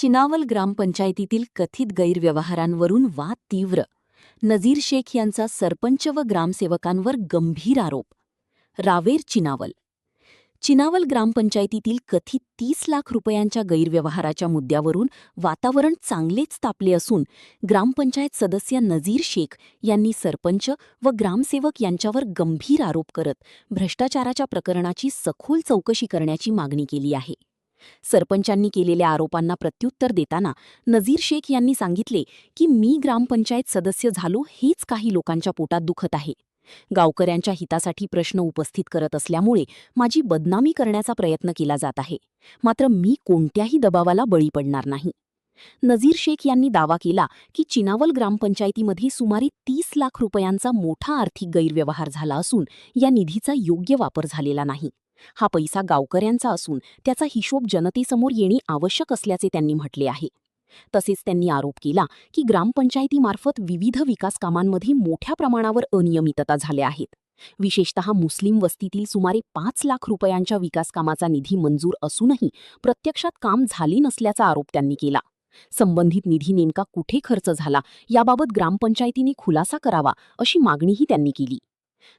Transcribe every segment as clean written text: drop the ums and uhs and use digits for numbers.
चिनावल ग्रामपंचायतीतील कथित गैरव्यवहारांवरून वाद तीव्र. नजीर शेख यांचा सरपंच व ग्रामसेवकांवर गंभीर आरोप. रावेर चिनावल ग्रामपंचायतीतील कथित 30 लाख रुपयांच्या गैरव्यवहाराच्या मुद्द्यावरून वातावरण चांगलेच तापले असून ग्रामपंचायत सदस्य नजीर शेख यांनी सरपंच व ग्रामसेवक यांच्यावर गंभीर आरोप करत भ्रष्टाचाराच्या प्रकरणाची सखोल चौकशी करण्याची मागणी केली आहे. सरपंचांनी केलेल्या आरोपांना प्रत्युत्तर देताना नजीर शेख यांनी सांगितले की मी ग्रामपंचायत सदस्य झालो हेच काही लोकांच्या पोटात दुखत आहे. गावकऱ्यांच्या हितासाठी प्रश्न उपस्थित करत असल्यामुळे माझी बदनामी करण्याचा प्रयत्न केला जात आहे. मात्र मी कोणत्याही दबावाला बळी पडणार नाही. नजीर शेख यांनी दावा केला की चिनावल ग्रामपंचायतीमध्ये सुमारे 30 लाख रुपयांचा मोठा आर्थिक गैरव्यवहार झाला असून या निधीचा योग्य वापर झालेला नाही. हा पैसा गावकऱ्यांचा असून त्याचा हिशोब जनतेसमोर येणे आवश्यक असल्याचे त्यांनी म्हटले आहे. तसेच त्यांनी आरोप केला की ग्रामपंचायतीमार्फत विविध विकास कामांमध्ये मोठ्या प्रमाणावर अनियमितता झाल्या आहेत. विशेषतः मुस्लिम वस्तीतील सुमारे 5 लाख रुपयांच्या विकास कामाचा निधी मंजूर असूनही प्रत्यक्षात काम झाले नसल्याचा आरोप त्यांनी केला. संबंधित निधी नेमका कुठे खर्च झाला याबाबत ग्रामपंचायतीने खुलासा करावा अशी मागणीही त्यांनी केली.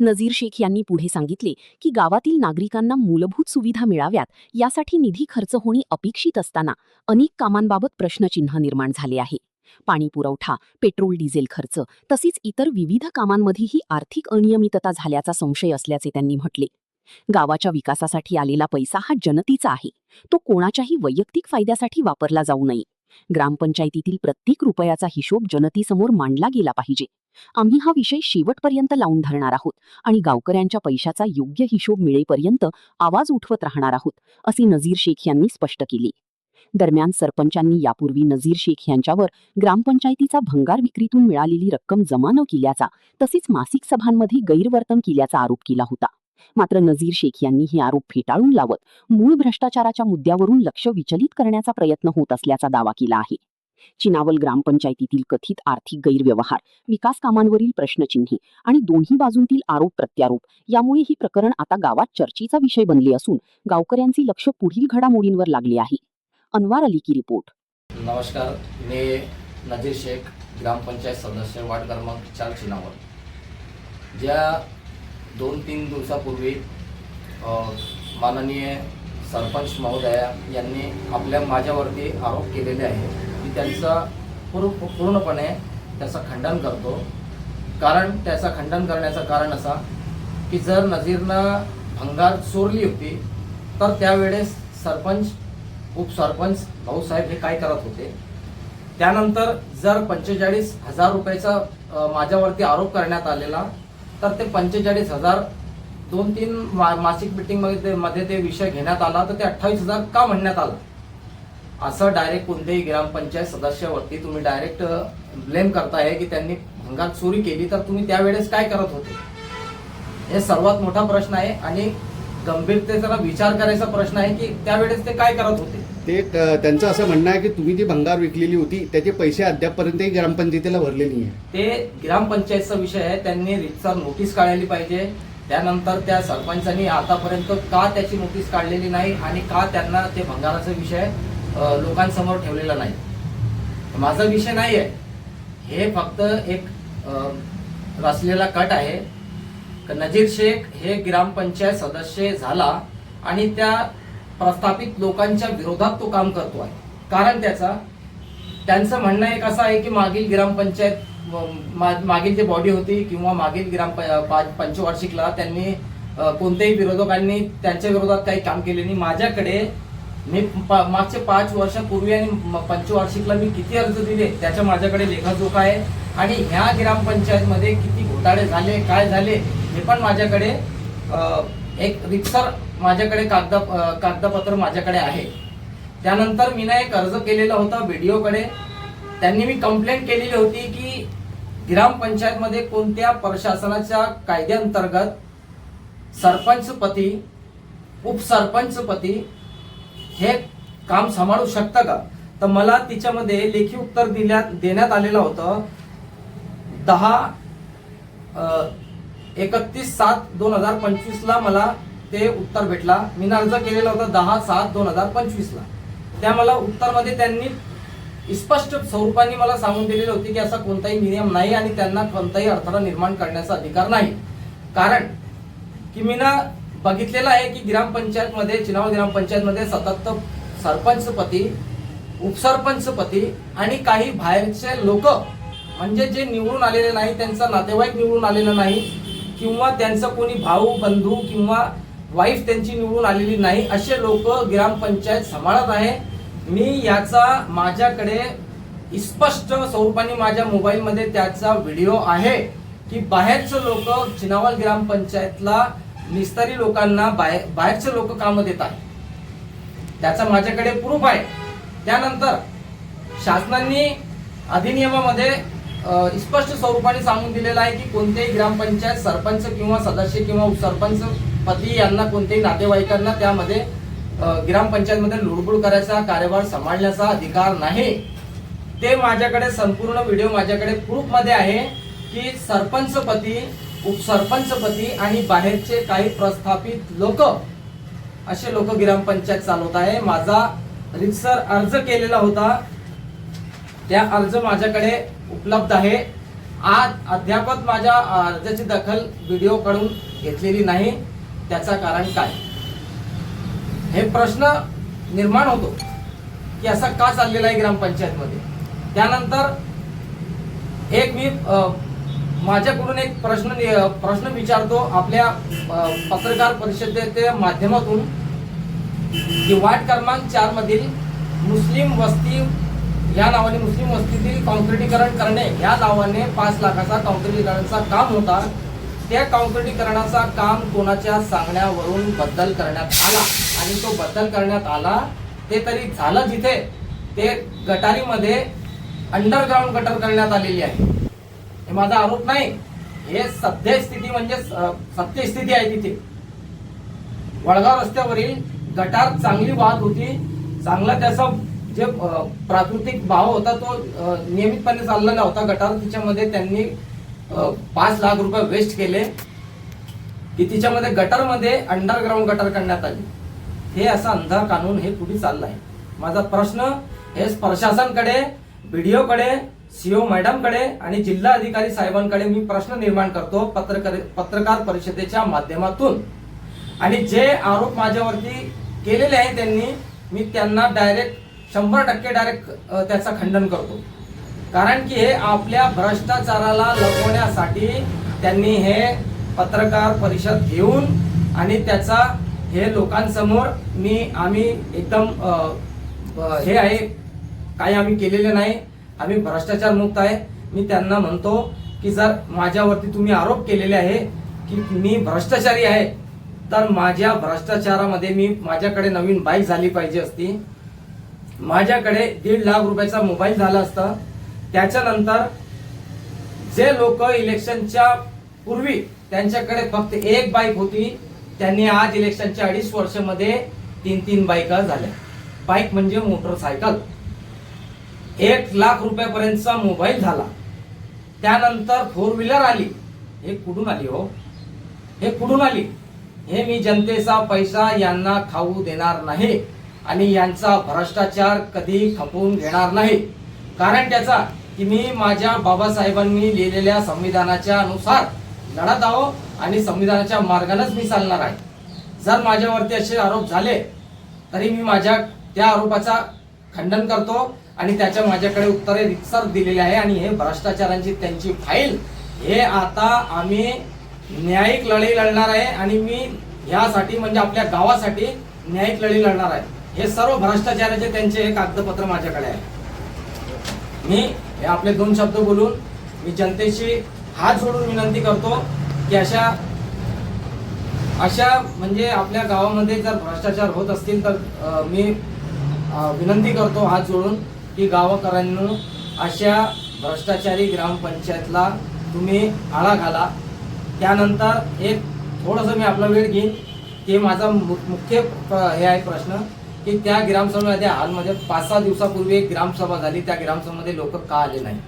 नजीर शेख यांनी पुढे सांगितले की गावातील नागरिकांना मूलभूत सुविधा मिळाव्यात यासाठी निधी खर्च होणे अपेक्षित असताना अनेक कामांबाबत प्रश्नचिन्ह निर्माण झाले आहे. पाणी पुरवठा, पेट्रोल डिझेल खर्च तसेच इतर विविध कामांमध्येही आर्थिक अनियमितता झाल्याचा संशय असल्याचे त्यांनी म्हटले. गावाच्या विकासासाठी आलेला पैसा हा जनतेचा आहे. तो कोणाच्याही वैयक्तिक फायद्यासाठी वापरला जाऊ नये. ग्रामपंचायतीतील प्रत्येक रुपयाचा हिशोब जनतेसमोर मांडला गेला पाहिजे. आम्ही हा विषय शेवटपर्यंत लावून धरणार आहोत आणि गावकऱ्यांच्या पैशाचा योग्य हिशोब मिळेपर्यंत आवाज उठवत राहणार आहोत, असे नजीर शेख यांनी स्पष्ट केले. दरम्यान सरपंचांनी यापूर्वी नजीर शेख यांच्यावर ग्रामपंचायतीचा भंगार विक्रीतून मिळालेली रक्कम जमा न केल्याचा तसेच मासिक सभांमध्ये गैरवर्तन केल्याचा आरोप केला होता. मात्र नजीर शेख यांनी हे आरोप फेटाळून लावत मूळ भ्रष्टाचाराच्या मुद्द्यावरून लक्ष विचलित करण्याचा प्रयत्न होत असल्याचा दावा केला आहे. चिनावल ग्रामपंचायतीतील कथित आर्थिक गैरव्यवहार, विकास कामांवरील प्रश्नचिन्हे आणि दोन्ही बाजूंतील आरोप प्रत्यारोप यामुळे ही प्रकरण आता गावात चर्चेचा विषय बनले असून गावकऱ्यांचे लक्ष पुढील घडामोडींवर लागले आहे. अनवार अली की रिपोर्ट. नमस्कार, मी नजीर शेख, ग्रामपंचायत सदस्य, वार्ड क्रमांक 4 चिनावल. ज्या 2-3 दिवसापूर्वी माननीय सरपंच महोदया यांनी माझ्यावरती आरोप केलेले आहे की त्यांचा पूर्णपणे त्याचं खंडन करतो. त्याचं खंडन करण्याचं कारण असा की जर नजीरनं भंगार चोरली होती तर त्यावेळेस सरपंच, उपसरपंच भाऊसाहेब हे काय करत होते. त्यानंतर जर 45,000 रुपयाचा माझ्यावरती आरोप करण्यात आलेला तर ते 45,000 2-3 मासिक मीटिंगमध्ये ते विषय घेण्यात आला तर ते 28,000 का म्हणण्यात आला. असं डायरेक्ट कोणत्याही ग्रामपंचायत सदस्यावरती तुम्ही डायरेक्ट ब्लेम करताय की त्यांनी भंगार चोरी केली, तर तुम्ही त्यावेळेस काय करत होते, हे सर्वात मोठा प्रश्न आहे आणि गंभीरतेचा विचार करायचा प्रश्न आहे की त्यावेळेस ते काय करत होते. ते त्यांचं असं म्हणणं आहे की तुम्ही जी भंगार विकलेली होती त्याचे पैसे अद्यापपर्यंतही ग्रामपंचायतीला भरले नाही आहे. ते ग्रामपंचायतचा विषय आहे, त्यांनी रितसर नोटीस काढली पाहिजे. त्यानंतर त्या सरपंचांनी आतापर्यंत का त्याची नोटीस काढलेली नाही आणि का त्यांना ते भंगाराचा विषय लोकांसमोर ठेवलेला नाही. माझा विषय नाही आहे, हे फक्त एक रचलेला कट आहे. नजीर शेख हे ग्रामपंचायत सदस्य झाला आणि त्या प्रस्थापित लोकांच्या विरोधात तो काम करतो आहे. कारण त्यांचं म्हणणं एक असं आहे की मागील ग्रामपंचायत मागील जे बॉडी होती किंवा मागील पंचवार्षिकला त्यांनी कोणत्याही विरोधकांनी त्यांच्या विरोधात काही काम केले नाही. माझ्याकडे मी मागचे 5 वर्षापूर्वी आणि पंचवार्षिकला मी किती अर्ज दिले त्याच्या माझ्याकडे लेखाजोखा आहे आणि ह्या ग्रामपंचायतमध्ये किती घोटाळे झाले, काय झाले हे पण माझ्याकडे एक रितसर माझ्याकडे कागदपत्र माझ्याकडे आहे. त्यानंतर मी एक अर्ज केलेला होता BDOकडे. त्यांनी मी कंप्लेंट केलेली होती की ग्रामपंचायतमध्ये कोणत्या प्रशासनाच्या कायद्याअंतर्गत सरपंचपती, उपसरपंचपती हे काम सांभाळू शकतं का. तर मला तिच्यामध्ये लेखी उत्तर देण्यात आलेलं होतं. 31/7/2025 ला मला ते उत्तर भेटला. मी अर्ज केलेला होता 10/7/2025 ला. त्या मला उत्तरमध्ये त्यांनी स्पष्ट स्वरूपाने मला सांगून दिलेली होती की असा कोणताही नियम नाही आणि त्यांना कोणताही अडथळा निर्माण करण्याचा अधिकार नाही. कारण की मी ना बघितलेलं आहे की ग्रामपंचायतमध्ये, चिनावल ग्रामपंचायतमध्ये सतत सरपंचपती, उपसरपंचपती आणि काही बाहेरचे लोक, म्हणजे जे निवडून आलेले नाही, त्यांचा नातेवाईक निवडून आलेला नाही किंवा त्यांचा कोणी भाऊ बंधू किंवा वाईफ त्यांची निवडून आलेली नाही, असे लोक ग्रामपंचायत सांभाळत आहे. मी याचा माझ्याकडे स्पष्ट स्वरूपाने माझ्या मोबाईलमध्ये त्याचा व्हिडिओ आहे की बाहेरचे लोक चिनावल ग्रामपंचायतला निस्तरी लोकांना बाहेरचे लोक कामं देत आहेत. त्याचा माझ्याकडे प्रूफ आहे. त्यानंतर शासनाने अधिनियमामध्ये स्पष्ट स्वरूपाने सांगून दिलेलं आहे की कोणतेही ग्रामपंचायत सरपंच किंवा सदस्य किंवा उपसरपंच पती यांना कोणत्याही नातेवाईकांना त्यामध्ये ग्रामपंचायतमध्ये लुडबुड करायचा, कार्यभार सांभाळण्याचा अधिकार नाही. ते माझ्याकडे संपूर्ण व्हिडिओ माझ्याकडे प्रूफ मध्ये आहे की सरपंचपती, उपसरपंचपती आणि बाहेरचे काही प्रस्थापित लोक, असे लोक ग्रामपंचायत चालवत आहे. माझा रितसर अर्ज केलेला होता, त्या अर्ज माझ्याकडे उपलब्ध आहे. आज अद्यापत माझ्या अर्जाची दखल व्हिडिओ कडून घेतलेली नाही. त्याचा कारण काय, हे प्रश्न निर्माण होतो की असा का चाललेला आहे ग्रामपंचायतमध्ये. त्यानंतर एक मी माझ्याकडून एक प्रश्न विचारतो आपल्या पत्रकार परिषदेच्या माध्यमातून की वार्ड क्रमांक 4 मधील मुस्लिम वस्ती या नावाने, मुस्लिम वस्तीतील कॉन्क्रिटीकरण करणे या नावाने 5 लाखाचा कॉन्क्रिटीकरणचा काम होता. त्या कॉन्क्रिटीकरणाचा काम कोणाच्या सांगण्यावरून बदल करण्यात आला आणि तो बदल करण्यात आला ते तरी झालं जिथे ते गटारीमध्ये अंडरग्राउंड गटर करण्यात आलेली आहे. हे माझा आरोप नाही, हे सद्यस्थिती म्हणजे सत्यस्थिती आहे. तिथे वडगाव रस्त्यावरील गटार चांगली वाहत होती, चांगला त्याचा जे प्राकृतिक भाव होता तो नियमितपणे चाललेला होता गटार. तिच्यामध्ये त्यांनी 5 लाख रुपये वेस्ट केले की तिच्यामध्ये गटरमध्ये अंडरग्राउंड गटर करण्यात आली. हे असा अंधा कानून हे कुठे चाललं आहे. माझा प्रश्न हे प्रशासनाकडे, बीडीओकडे, सीओ मॅडमकडे आणि जिल्हा अधिकारी साहेबांकडे मी प्रश्न निर्माण करतो पत्रकार परिषदेच्या माध्यमातून. आणि जे आरोप माझ्यावरती केलेले आहे त्यांनी, मी त्यांना डायरेक्ट 100% डायरेक्ट त्याचा खंडन करतो. कारण की हे आपल्या भ्रष्टाचाराला लपवण्यासाठी त्यांनी हे पत्रकार परिषद घेऊन आणि त्याचा हे लोकांसमोर आम्ही एकदम हे आहे, काही आम्ही केलेले नाही, आम्ही भ्रष्टाचार मुक्त आहे. मी त्यांना म्हणतो की जर माझ्यावरती तुम्ही आरोप केलेले आहे की मी भ्रष्टाचारी आहे, तर माझ्या भ्रष्टाचारामध्ये माझ्याकडे नवीन बाईक झाली पाहिजे असती, माझ्याकडे 1.5 लाख रुपयाचा मोबाईल झाला असता. त्याच्यानंतर जे लोक इलेक्शनच्या पूर्वी त्यांच्याकडे फक्त 1 बाईक होती, त्यांनी आज इलेक्शनच्या 2.5 वर्षामध्ये 3 बाईका झाल्या. बाईक म्हणजे मोटरसायकल. 1 लाख रुपयापर्यंतचा मोबाईल झाला. त्यानंतर 4 व्हीलर आली. हे कुठून आली हो, हे कुठून आली? हे मी जनतेचा पैसा यांना खाऊ देणार नाही आणि यांचा भ्रष्टाचार कधी खपवून घेणार नाही. कारण त्याचा की मी माझ्या बाबासाहेबांनी लिहिलेल्या संविधानाच्या अनुसार लढत आहो आणि संविधानाच्या मार्गानेच मी चालणार आहे. जर माझ्यावरती असे आरोप झाले तरी मी माझ्या त्या आरोपाचा खंडन करतो आणि त्याच्या माझ्याकडे उत्तरे रितसर दिलेली आहे. आणि हे भ्रष्टाचारांची त्यांची फाईल, हे आता आम्ही न्यायिक लढाई लढणार आहे आणि मी यासाठी म्हणजे आपल्या गावासाठी न्यायिक लढाई लढणार आहे. हे सर्व भ्रष्टाचाराचे त्यांचे हे कागदपत्र माझ्याकडे आहे. मी हे आपले 2 शब्द बोलून मी जनतेशी हात जोडून विनंती करतो की अशा म्हणजे आपल्या गावामध्ये जर भ्रष्टाचार होत असतील तर मी विनंती करतो हात जोडून की गावकऱ्यांनी अशा भ्रष्टाचारी ग्रामपंचायतला तुम्ही आळा घाला. त्यानंतर एक थोडंसं मी आपला वेळ घेईन की माझा मुख्य हे आहे प्रश्न की त्या ग्रामसभेमध्ये हालमध्ये 5-6 दिवसापूर्वी एक ग्रामसभा झाली, त्या ग्रामसभेमध्ये लोक का आले नाही,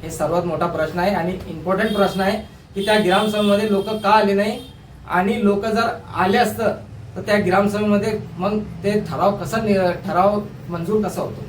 हे सर्वात मोठा प्रश्न आहे आणि इम्पॉर्टंट प्रश्न आहे की त्या ग्रामसभेमध्ये लोक का आले नाही. आणि लोक जर आले असतं तर त्या ग्रामसभेमध्ये मग ते ठराव मंजूर कसा होतो?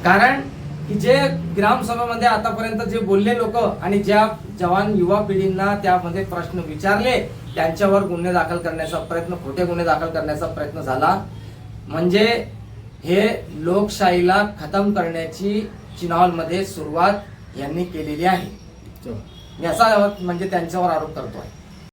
कारण की जे ग्रामसभेमध्ये आतापर्यंत जे बोलले लोक आणि ज्या जवान युवा पिढींना त्यामध्ये प्रश्न विचारले त्यांच्यावर गुन्हे दाखल करण्याचा प्रयत्न, खोटे गुन्हे दाखल करण्याचा प्रयत्न झाला. म्हणजे हे लोकशाहीला खतम करण्याची चिनावलमध्ये सुरुवात यांनी केलेली आहे. मी असा म्हणजे त्यांच्यावर आरोप करतो आहे.